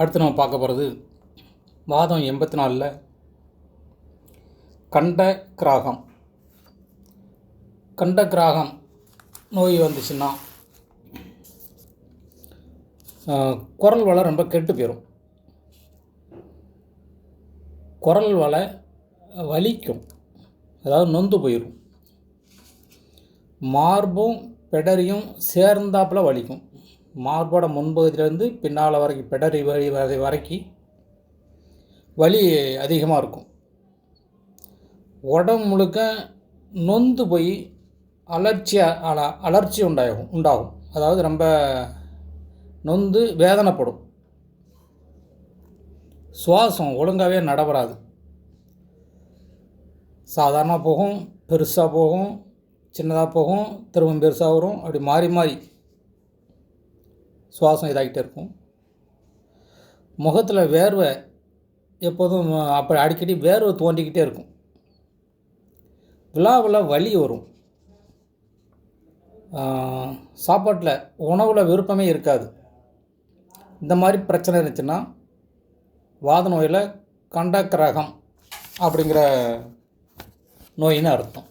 அடுத்து நம்ம பார்க்க போகிறது வாதம் 84 கண்டக்கிராகம். கண்டக்கிராகம் நோய் வந்துச்சுன்னா குரல் வளை ரொம்ப கெட்டு போயிடும். குரல் வளை வலிக்கும், அதாவது நொந்து போயிடும். மார்பும் பெடரியும் சேர்ந்தாப்பில் வலிக்கும். மார்போட முன்பகுதியிலேருந்து பின்னால் வரைக்கும் பெடரி வரைக்கும் வலி அதிகமாக இருக்கும். உடம்பு முழுக்க நொந்து போய் அலர்ச்சி உண்டாகும். அதாவது ரொம்ப நொந்து வேதனைப்படும். சுவாசம் ஒழுங்காகவே நடைபெறாது. சாதாரணமாக போகும், பெருசாக போகும், சின்னதாக போகும், திரும்ப பெருசாக வரும். அப்படி மாறி மாறி சுவாசம் இதாகிட்டே இருக்கும். முகத்தில் வேர்வை எப்போதும் அப்போ அடிக்கடி வேர்வை தோண்டிக்கிட்டே இருக்கும். விழாவில் வலி வரும். சாப்பாட்டில் உணவில் விருப்பமே இருக்காது. இந்த மாதிரி பிரச்சனை இருந்துச்சுன்னா வாத நோயில் கண்டக்கிரகம் அப்படிங்கிற நோயின்னு அர்த்தம்.